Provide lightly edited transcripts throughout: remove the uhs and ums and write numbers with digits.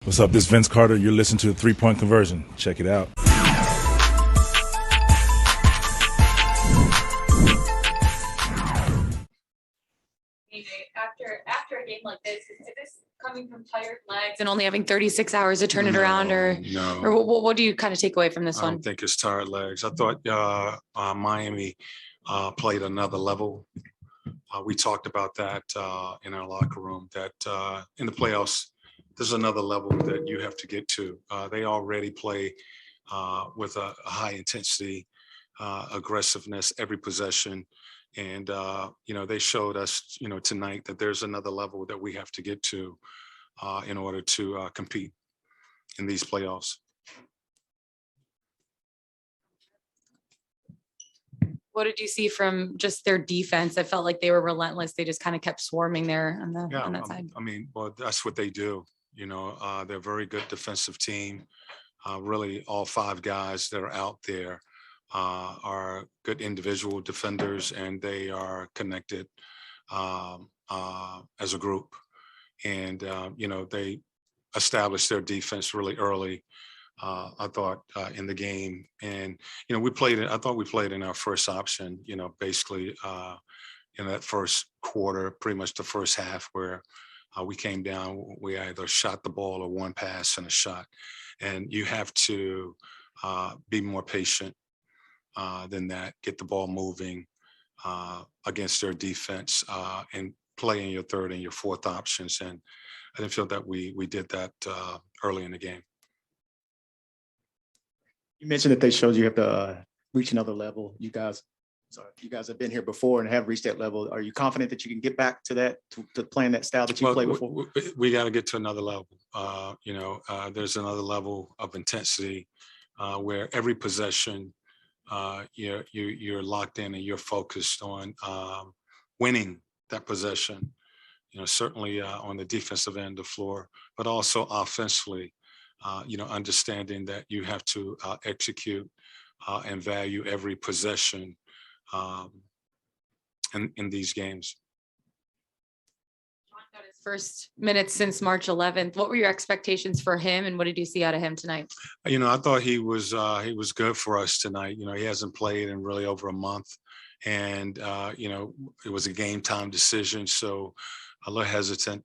What's up? This is Vince Carter. You're listening to the 3-Point Conversion. Check it out. After a game like this, is this coming from tired legs and only having 36 hours to turn it around, or what do you kind of take away from this I one? don't think it's tired legs. I thought Miami played another level. We talked about that in our locker room, that in the playoffs, there's another level that you have to get to. They already play with a high intensity, aggressiveness, every possession. And, they showed us, tonight that there's another level that we have to get to in order to compete in these playoffs. What did you see from just their defense? I felt like they were relentless. They just kind of kept swarming there on that side. Well, that's what they do. They're a very good defensive team. Really, all five guys that are out there are good individual defenders, and they are connected as a group. And, they established their defense really early, I thought, in the game. And, I thought we played in our first option, basically in that first quarter, pretty much the first half, where we came down, we either shot the ball or one pass and a shot. And you have to be more patient than that, get the ball moving against their defense and play in your third and your fourth options. And I didn't feel that we did that early in the game. You mentioned that they showed you have to reach another level. You guys have been here before and have reached that level. Are you confident that you can get back to that, to playing that style that you played before? We got to get to another level. There's another level of intensity where every possession you're locked in and you're focused on winning that possession. Certainly on the defensive end of the floor, but also offensively. Understanding that you have to execute and value every possession in these games. John got his first minutes since March 11th. What were your expectations for him, and what did you see out of him tonight? I thought he was good for us tonight. He hasn't played in really over a month, and it was a game time decision, so a little hesitant,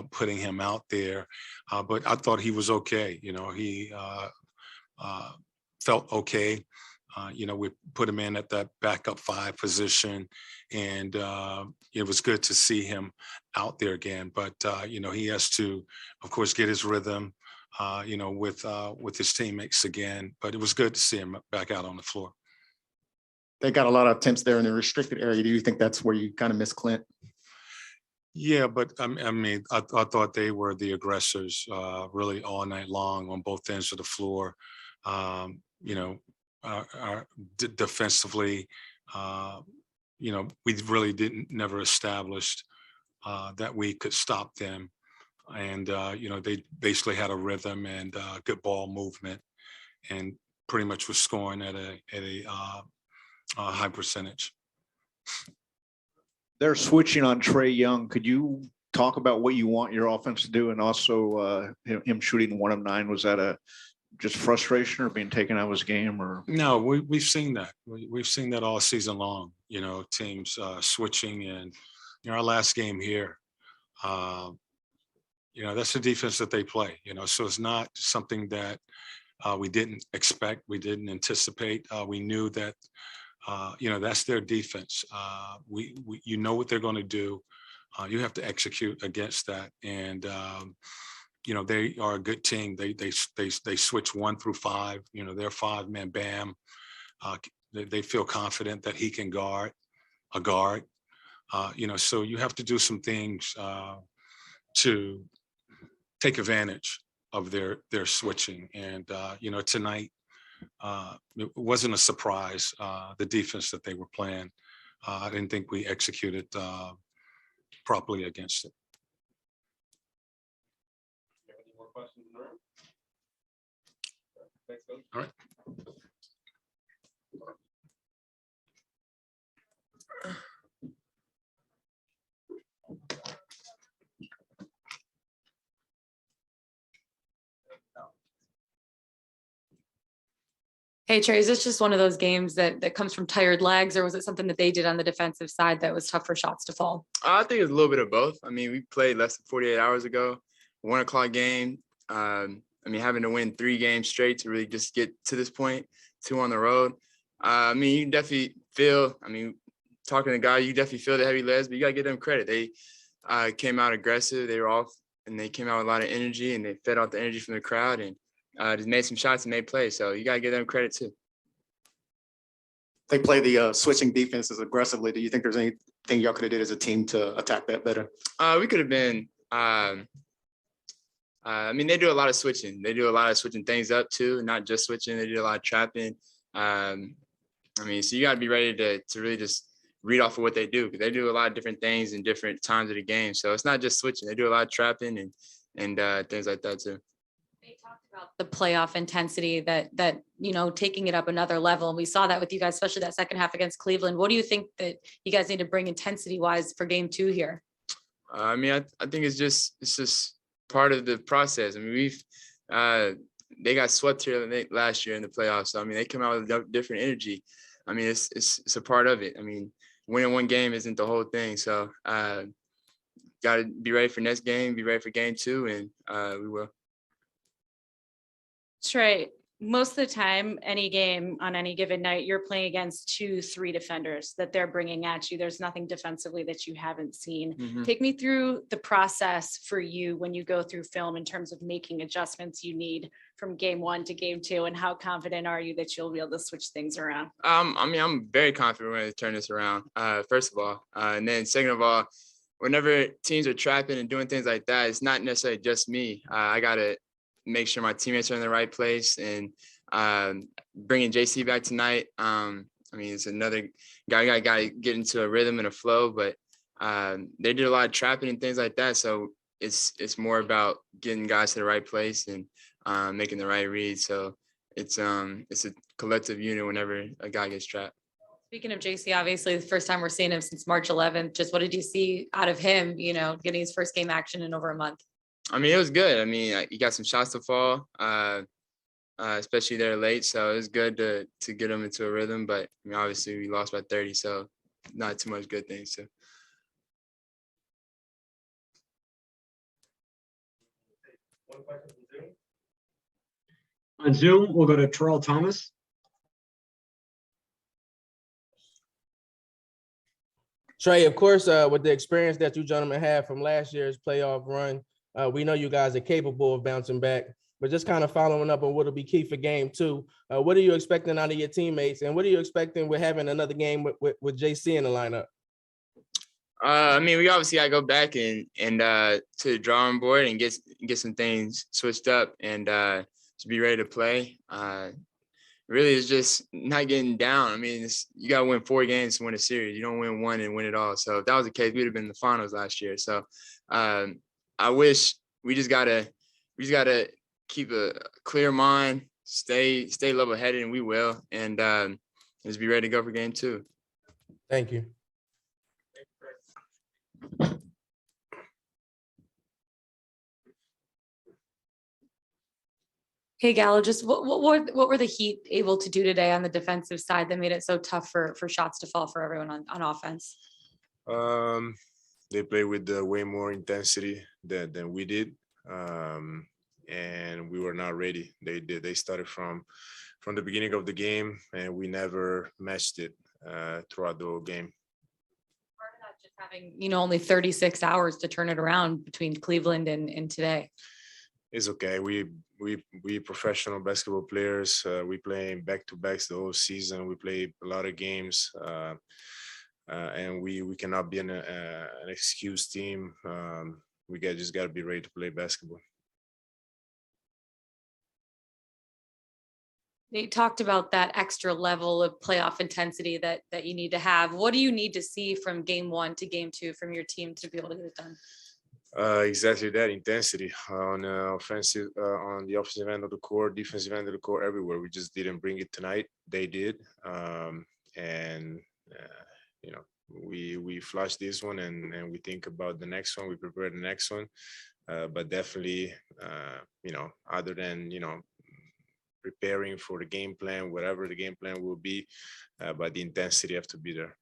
putting him out there, but I thought he was okay. He felt okay. We put him in at that backup 5 position, and it was good to see him out there again. But he has to, of course, get his rhythm, with his teammates again. But it was good to see him back out on the floor. They got a lot of attempts there in the restricted area. Do you think that's where you kind of miss Clint? Yeah, but I thought they were the aggressors really all night long on both ends of the floor. Defensively, we really never established that we could stop them. And, they basically had a rhythm and good ball movement, and pretty much was scoring at a high percentage. They're switching on Trae Young. Could you talk about what you want your offense to do? And also him shooting 1 of 9, was that just frustration or being taken out of his game? Or no, we've seen that. We've seen that all season long, teams switching. And, our last game here, that's the defense that they play, so it's not something that we didn't expect. We didn't anticipate. We knew that that's their defense. You know what they're going to do. You have to execute against that. And, they are a good team. They switch 1 through 5, they're 5-man Bam. They feel confident that he can guard a guard. So you have to do some things to take advantage of their switching. And, tonight, it wasn't a surprise, the defense that they were playing. I didn't think we executed properly against it. Any more questions in the room? Thanks, Coach. All right. Hey, Trey, is this just one of those games that comes from tired legs, or was it something that they did on the defensive side that was tough for shots to fall? I think it's a little bit of both. I mean, we played less than 48 hours ago, 1 o'clock game. I mean, having to win 3 games straight to really just get to this point, 2 on the road. I mean, you can definitely feel, I mean, talking to guys, you definitely feel the heavy legs, but you got to give them credit. They came out aggressive. They were off, and they came out with a lot of energy, and they fed off the energy from the crowd, and just made some shots and made plays. So you got to give them credit too. They play the switching defenses aggressively. Do you think there's anything y'all could have did as a team to attack that better? We could have been. I mean, they do a lot of switching. They do a lot of switching things up too, not just switching. They do a lot of trapping. I mean, so you got to be ready to really just read off of what they do, because they do a lot of different things in different times of the game. So it's not just switching. They do a lot of trapping and things like that too. They talked about the playoff intensity that taking it up another level. And we saw that with you guys, especially that second half against Cleveland. What do you think that you guys need to bring intensity wise for game 2 here? I mean, I think it's just part of the process. I mean, they got swept here last year in the playoffs. So, I mean, they come out with a different energy. I mean, it's a part of it. I mean, winning 1 game isn't the whole thing. So got to be ready for next game, be ready for game 2, and we will. Trey, most of the time, any game on any given night, you're playing against 2-3 defenders that they're bringing at you. There's nothing defensively that you haven't seen. Mm-hmm. Take me through the process for you when you go through film in terms of making adjustments you need from game 1 to game 2, and how confident are you that you'll be able to switch things around? I mean, I'm very confident we're going to turn this around, first of all. And then second of all, whenever teams are trapping and doing things like that, it's not necessarily just me. I got to make sure my teammates are in the right place, and bringing JC back tonight. I mean, it's another guy got to get into a rhythm and a flow, but they did a lot of trapping and things like that. So it's more about getting guys to the right place and making the right reads. So it's a collective unit whenever a guy gets trapped. Speaking of JC, obviously the first time we're seeing him since March 11th. Just what did you see out of him, getting his first game action in over a month? I mean, it was good. I mean, he got some shots to fall, especially there late. So it was good to get him into a rhythm. But I mean, obviously we lost by 30, so not too much good things. So. One question from Zoom. On Zoom, we'll go to Terrell Thomas. Trey, of course, with the experience that you gentlemen had from last year's playoff run, we know you guys are capable of bouncing back, but just kind of following up on what will be key for game 2. What are you expecting out of your teammates, and what are you expecting with having another game with JC in the lineup? I mean, we obviously got to go back and to the drawing board and get some things switched up and to be ready to play. Really, it's just not getting down. I mean, you got to win 4 games to win a series. You don't win 1 and win it all. So if that was the case, we'd have been in the finals last year. So I wish we just gotta keep a clear mind, stay level headed, and we will, and just be ready to go for game 2. Thank you. Hey, Gallo, just what were the Heat able to do today on the defensive side that made it so tough for shots to fall for everyone on offense? They played with way more intensity than we did, and we were not ready. They started from the beginning of the game, and we never matched it throughout the whole game. Part of that just having only 36 hours to turn it around between Cleveland and today. It's okay. We professional basketball players. We play back-to-backs the whole season. We play a lot of games, and we cannot be an excuse team. We just got to be ready to play basketball. They talked about that extra level of playoff intensity that you need to have. What do you need to see from game 1 to game 2 from your team to be able to get it done? Exactly that intensity on the offensive end of the court, defensive end of the court, everywhere. We just didn't bring it tonight. They did, we flushed this one and we think about the next one. We prepare the next one. but definitely, other than, preparing for the game plan, whatever the game plan will be, but the intensity have to be there.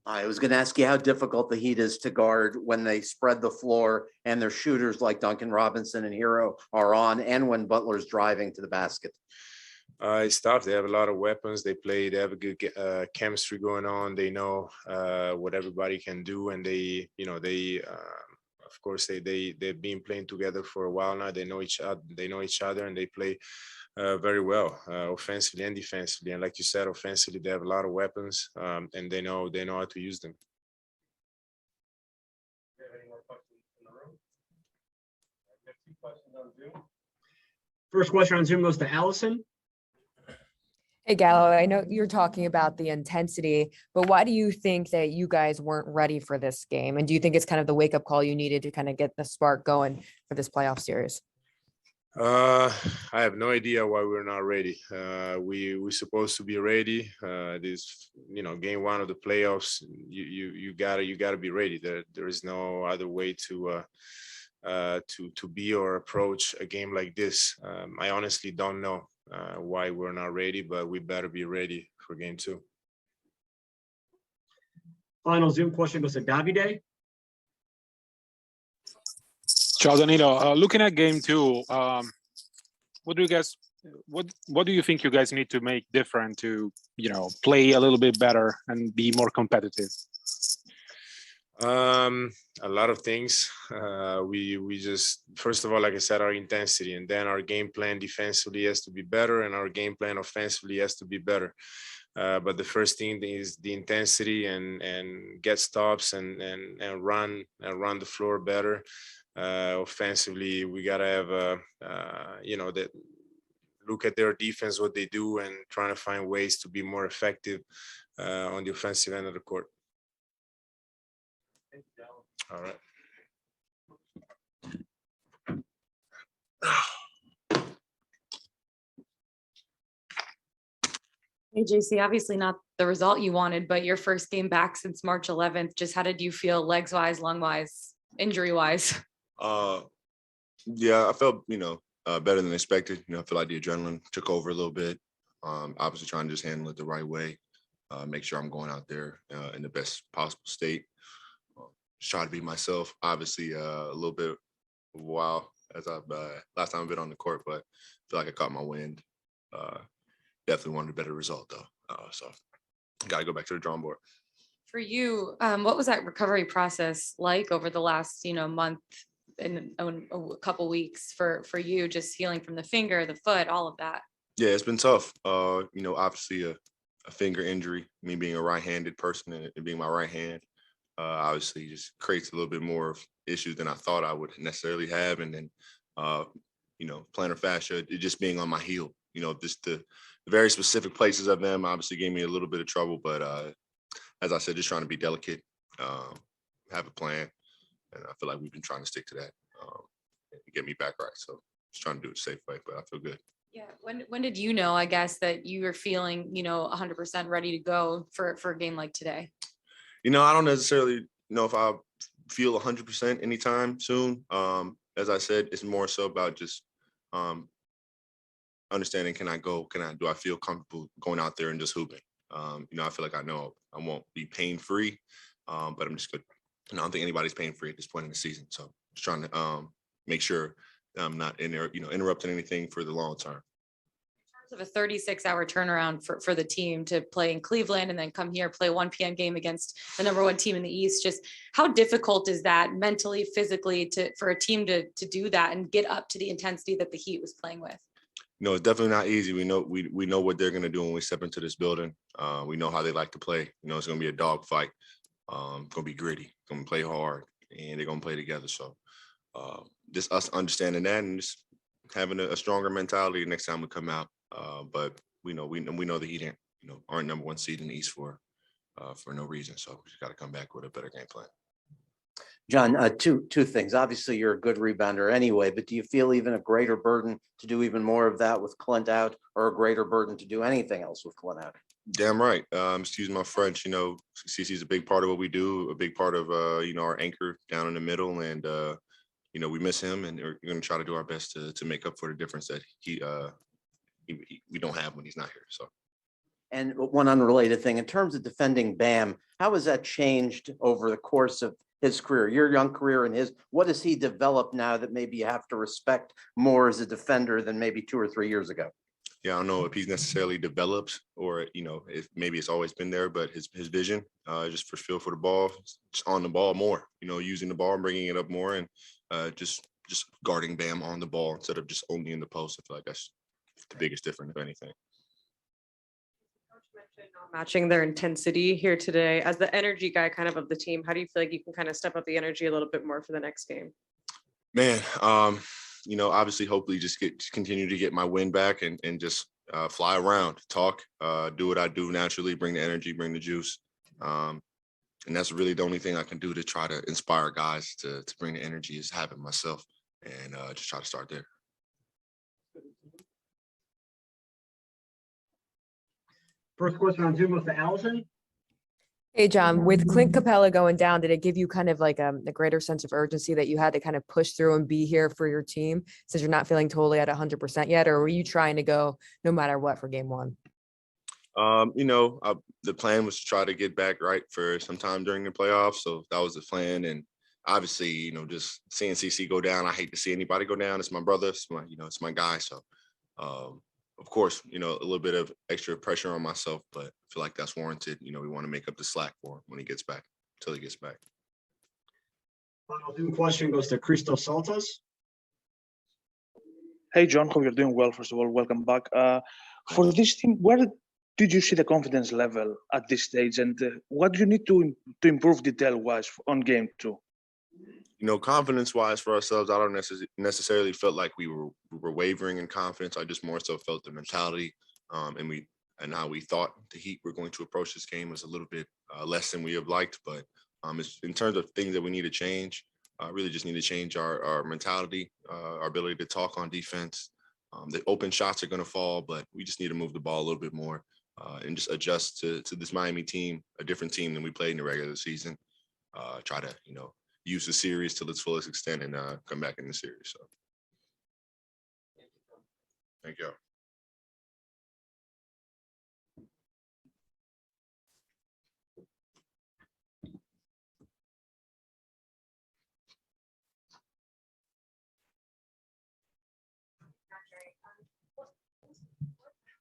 I was going to ask you how difficult the Heat is to guard when they spread the floor and their shooters like Duncan Robinson and Hero are on, and when Butler's driving to the basket. It's tough. They have a lot of weapons. They have a good chemistry going on. They know what everybody can do, and of course, they've been playing together for a while now. They know each other, and they play very well, offensively and defensively. And like you said, offensively, they have a lot of weapons, and they know how to use them. Any more questions in the room? We have 2 questions on Zoom. First question on Zoom goes to Allison. Hey, Gallo, I know you're talking about the intensity, but why do you think that you guys weren't ready for this game? And do you think it's kind of the wake-up call you needed to kind of get the spark going for this playoff series? I have no idea why we're not ready. We're supposed to be ready. This, game 1 of the playoffs. You gotta be ready. There is no other way to be or approach a game like this. I honestly don't know why we're not ready, but we better be ready for game 2. Final Zoom question goes to Davide. Ciao Danilo, looking at game 2, what do you think you guys need to make different to, play a little bit better and be more competitive? A lot of things. We just, first of all, like I said, our intensity, and then our game plan defensively has to be better, and our game plan offensively has to be better. But the first thing is the intensity and get stops and run the floor better. Offensively, we gotta have that look at their defense, what they do, and trying to find ways to be more effective on the offensive end of the court. All right. Hey, JC, obviously not the result you wanted, but your first game back since March 11th. Just how did you feel legs wise, lung wise, injury wise? Yeah, I felt, better than expected. I feel like the adrenaline took over a little bit. Obviously trying to just handle it the right way, make sure I'm going out there in the best possible state. Just try to be myself. Obviously a little bit of a while as I've last time I've been on the court, but I feel like I caught my wind. Definitely wanted a better result though. So got to go back to the drawing board. For you, what was that recovery process like over the last, month and a couple weeks for you, just healing from the finger, the foot, all of that? Yeah, it's been tough. Obviously a finger injury, me being a right-handed person and it being my right hand, obviously just creates a little bit more of issues than I thought I would necessarily have. And then, plantar fascia, it just being on my heel, just the very specific places of them obviously gave me a little bit of trouble. But as I said, just trying to be delicate, have a plan. And I feel like we've been trying to stick to that to get me back right. So just trying to do it the safe way, but I feel good. Yeah. When did you know, I guess, that you were feeling, 100% ready to go for a game like today? I don't necessarily know if I'll feel 100% anytime soon. As I said, it's more so about just understanding, do I feel comfortable going out there and just hooping? I feel like I know I won't be pain-free, but I'm just good. I don't think anybody's pain-free at this point in the season. So just trying to make sure I'm not in there, interrupting anything for the long term. In terms of a 36-hour turnaround for the team to play in Cleveland and then come here, play a 1 p.m. game against the #1 team in the East, just how difficult is that mentally, physically for a team to do that and get up to the intensity that the Heat was playing with? It's definitely not easy. We know what they're going to do when we step into this building. We know how they like to play. It's going to be a dog fight. Going to be gritty, going to play hard, and they're going to play together. So just us understanding that and just having a stronger mentality next time we come out. But we know the Heat aren't #1 seed in the East for no reason. So we just got to come back with a better game plan. John, two things. Obviously, you're a good rebounder anyway, but do you feel even a greater burden to do even more of that with Clint out, or a greater burden to do anything else with Clint out? Damn right. Excuse my French. CC is a big part of what we do, a big part of our anchor down in the middle, and we miss him, and we're going to try to do our best to make up for the difference that we don't have when he's not here. So. And one unrelated thing, in terms of defending Bam, how has that changed over the course of his career, your young career and his? What has he developed now that maybe you have to respect more as a defender than maybe 2 or 3 years ago? Yeah, I don't know if he's necessarily developed or, if maybe it's always been there, but his vision, just for feel for the ball, just on the ball more, using the ball and bringing it up more, and just guarding Bam on the ball instead of just only in the post. I feel like that's the biggest difference, if anything. Matching their intensity here today as the energy guy of the team. How do you feel like you can kind of step up the energy a little bit more for the next game? Man, obviously, hopefully just continue to get my win back and just fly around, talk, do what I do naturally, bring the energy, bring the juice. And that's really the only thing I can do to try to inspire guys to bring the energy, is having myself, and just try to start there. First question on Zoom goes to Allison. Hey, John, with Clint Capella going down, did it give you kind of like a greater sense of urgency that you had to kind of push through and be here for your team since you're not feeling totally at 100% yet? Or were you trying to go no matter what for game one? The plan was to try to get back right for sometime during the playoffs. So that was the plan. And obviously, just seeing CC go down, I hate to see anybody go down. It's my brother. It's my guy. So, of course, a little bit of extra pressure on myself, but I feel like that's warranted. We want to make up the slack for him when he gets back, until he gets back. Final Zoom question goes to Christos Saltas. Hey, John, hope you're doing well. First of all, welcome back. For this team, where did you see the confidence level at this stage, and what do you need to improve detail-wise on game 2? Confidence-wise for ourselves, I don't necessarily felt like we were wavering in confidence. I just more so felt the mentality, and how we thought the Heat were going to approach this game was a little bit less than we have liked. But in terms of things that we need to change, really just need to change our mentality, our ability to talk on defense. The open shots are going to fall, but we just need to move the ball a little bit more, and just adjust to this Miami team, a different team than we played in the regular season. Try to, use the series to its fullest extent and come back in the series. So, thank you.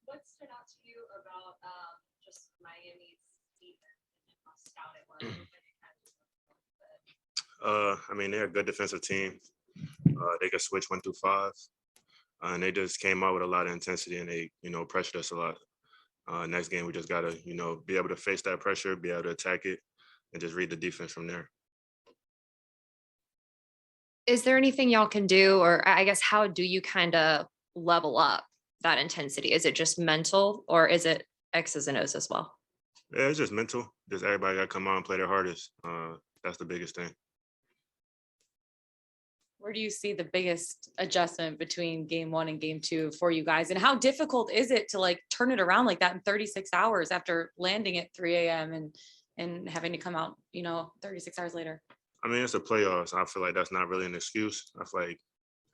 What stood out to you about just Miami's defense and how stout it was? They're a good defensive team. They could switch 1 through 5, and they just came out with a lot of intensity, and they, pressured us a lot. Next game, we just gotta, be able to face that pressure, be able to attack it, and just read the defense from there. Is there anything y'all can do, or I guess how do you kind of level up that intensity? Is it just mental, or is it X's and O's as well? Yeah, it's just mental. Just everybody got to come out and play their hardest. That's the biggest thing. Where do you see the biggest adjustment between game 1 and game 2 for you guys? And how difficult is it to turn it around like that in 36 hours after landing at 3 a.m. and having to come out, 36 hours later? It's the playoffs. I feel like that's not really an excuse. I feel like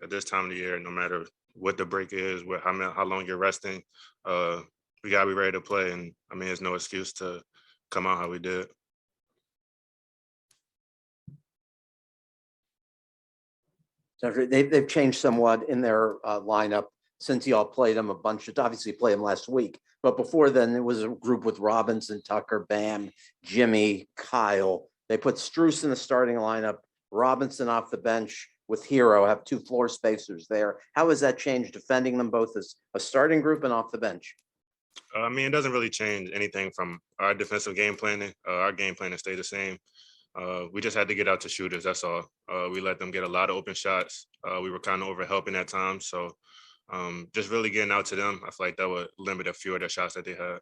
at this time of the year, no matter what the break is, how long you're resting, we gotta be ready to play. And there's no excuse to come out how we did. So they've changed somewhat in their lineup since y'all played them a bunch. Obviously played them last week, but before then it was a group with Robinson, Tucker, Bam, Jimmy, Kyle. They put Strus in the starting lineup, Robinson off the bench with Hero, have 2 floor spacers there. How has that changed defending them both as a starting group and off the bench? It doesn't really change anything from our defensive game planning. Our game planning stayed the same. We just had to get out to shooters. That's all. We let them get a lot of open shots. We were kind of overhelping at times. So just really getting out to them, I feel like that would limit a few of the shots that they had.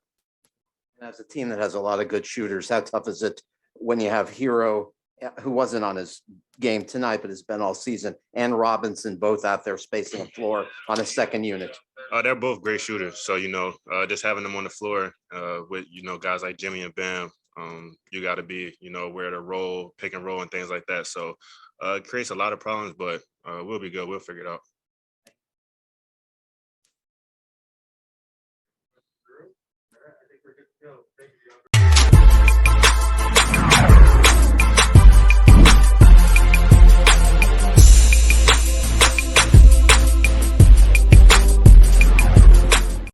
As a team that has a lot of good shooters, how tough is it when you have Hero, who wasn't on his game tonight, but has been all season, and Robinson both out there spacing the floor on a second unit? They're both great shooters. So, just having them on the floor with, guys like Jimmy and Bam, you got to be, where to roll, pick and roll and things like that. So it creates a lot of problems, but we'll be good. We'll figure it out. I think we're good to go.